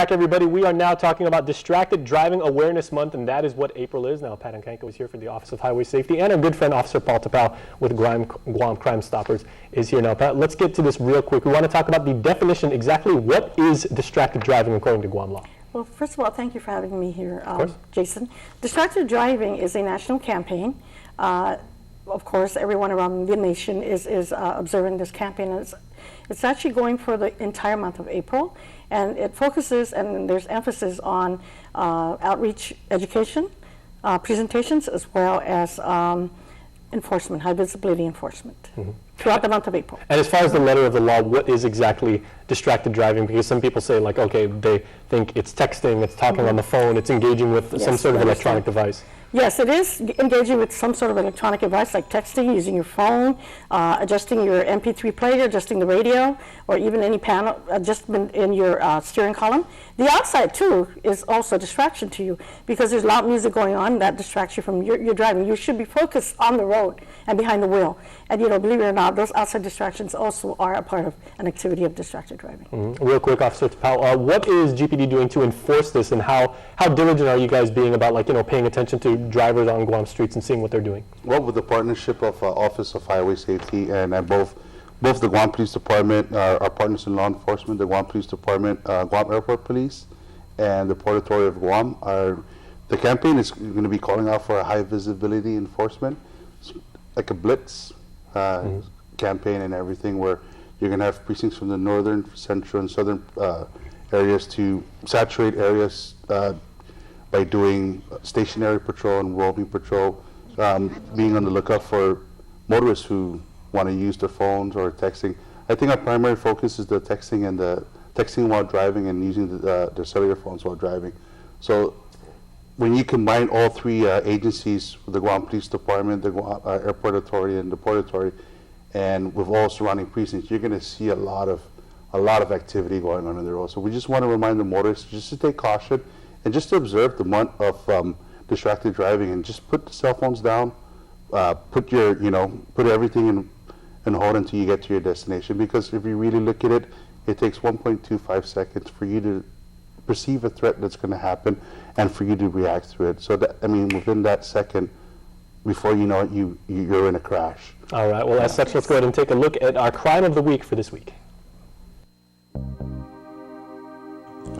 Back, everybody. We are now talking about Distracted Driving Awareness Month, and that is what April is. Now, Pat Uncangco is here for the Office of Highway Safety, and our good friend, Officer Paul Tapao with Guam Crimestoppers is here now. Pat, let's get to this real quick. We want to talk about the definition, exactly what is distracted driving according to Guam law. Well, first of all, thank you for having me here, Jason. Distracted driving is a national campaign. Of course, everyone around the nation is observing this campaign. It's actually going for the entire month of April, and it focuses, and there's emphasis on outreach education, presentations, as well as enforcement, high visibility enforcement, throughout the month of April. And as far as the letter of the law, what is exactly distracted driving? Because some people say, like, okay, they think it's texting, it's talking on the phone, it's engaging with some sort of electronic device. Yes, it is engaging with some sort of electronic device like texting, using your phone, adjusting your MP3 player, adjusting the radio, or even any panel adjustment in your steering column. The outside, too, is also a distraction to you because there's loud music going on that distracts you from your driving. You should be focused on the road and behind the wheel. And, believe it or not, those outside distractions also are a part of an activity of distracted driving. Real quick, Officer Tapao, what is GPD doing to enforce this, and how diligent are you guys being about, paying attention to drivers on Guam streets and seeing what they're doing? Well, with the partnership of Office of Highway Safety and both the Guam Police Department, our partners in law enforcement, the Guam Police Department, Guam Airport Police, and the Port Authority of Guam, the campaign is going to be calling out for a high visibility enforcement, like a blitz campaign and everything, where you're going to have precincts from the northern, central, and southern areas to saturate areas by doing stationary patrol and roving patrol, being on the lookout for motorists who want to use their phones or texting. I think our primary focus is the texting and the texting while driving and using their cellular phones while driving. So when you combine all three agencies, the Guam Police Department, the Guam Airport Authority, and the Port Authority, and with all surrounding precincts, you're going to see a lot of activity going on the road. So we just want to remind the motorists just to take caution and just to observe the month of distracted driving, and just put the cell phones down, put everything in hold until you get to your destination. Because if you really look at it, it takes 1.25 seconds for you to perceive a threat that's going to happen and for you to react to it. So within that second, before you know it, you're in a crash. All right. Well, as such, let's go ahead and take a look at our crime of the week for this week.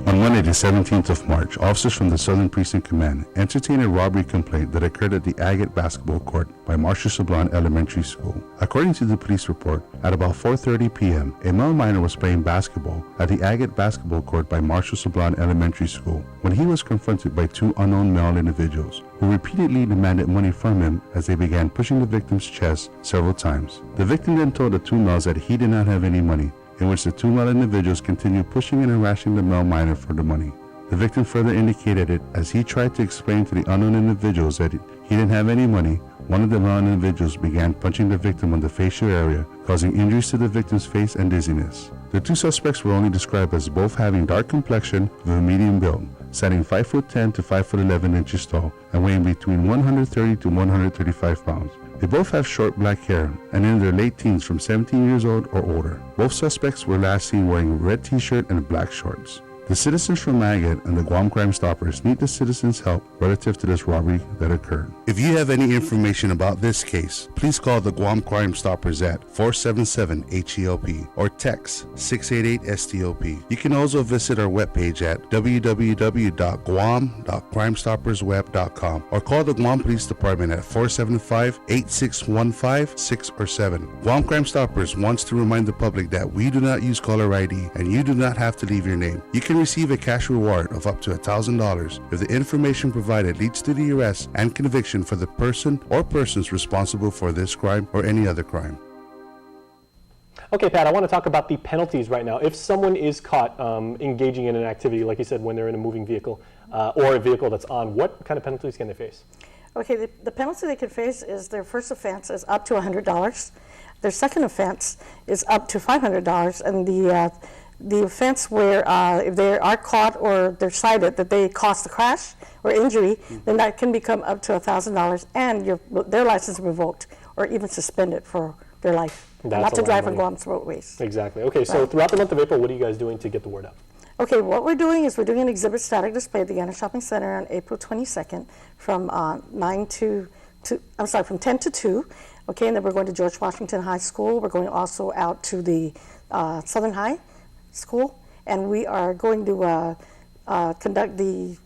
On Monday, the 17th of March, officers from the Southern Precinct Command entertained a robbery complaint that occurred at the Agate Basketball Court by Marshall Sablan Elementary School. According to the police report, at about 4:30 p.m., a male minor was playing basketball at the Agate Basketball Court by Marshall Sablan Elementary School when he was confronted by two unknown male individuals who repeatedly demanded money from him as they began pushing the victim's chest several times. The victim then told the two males that he did not have any money, in which the two male individuals continued pushing and harassing the male minor for the money. The victim further indicated it as he tried to explain to the unknown individuals that he didn't have any money. One of the male individuals began punching the victim on the facial area, causing injuries to the victim's face and dizziness. The two suspects were only described as both having dark complexion with a medium build, standing 5'10" to 5'11" inches tall, and weighing between 130 to 135 pounds. They both have short black hair and in their late teens, from 17 years old or older. Both suspects were last seen wearing a red t-shirt and black shorts. The citizens from Agate and the Guam Crimestoppers need the citizens' help relative to this robbery that occurred. If you have any information about this case, please call the Guam Crimestoppers at 477-HELP or text 688-STOP. You can also visit our webpage at www.guam.crimestoppersweb.com or call the Guam Police Department at 475-8615 6 or 7. Guam Crimestoppers wants to remind the public that we do not use caller ID and you do not have to leave your name. You can receive a cash reward of up to $1,000 if the information provided leads to the arrest and conviction for the person or persons responsible for this crime or any other crime. Okay, Pat, I want to talk about the penalties right now. If someone is caught engaging in an activity, like you said, when they're in a moving vehicle or a vehicle that's on, what kind of penalties can they face? Okay, the penalty they can face is their first offense is up to $100. Their second offense is up to $500, and the offense where if they are caught or they're cited that they caused a crash or injury, then that can become up to $1,000 and their license revoked or even suspended for their life. That's not to drive on Guam's roadways. Exactly. Okay, so throughout the month of April, what are you guys doing to get the word out? Okay, what we're doing is we're doing an exhibit static display at the Anna Shopping Center on April 22nd from from 10 to 2. Okay, and then we're going to George Washington High School. We're going also out to the Southern High School, and we are going to conduct the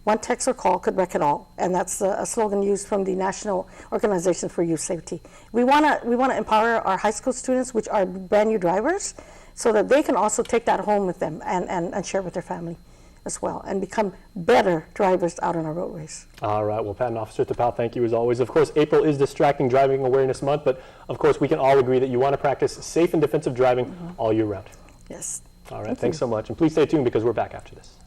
One Text or Call Could Wreck It All, and that's a slogan used from the National Organization for Youth Safety. We want to empower our high school students, which are brand new drivers, so that they can also take that home with them and share with their family as well, and become better drivers out on our roadways. All right, well, Patent Officer Tapao, thank you as always. Of course, April is Distracting Driving Awareness Month, but of course we can all agree that you want to practice safe and defensive driving all year round. Yes. All right, thanks so much. And please stay tuned because we're back after this.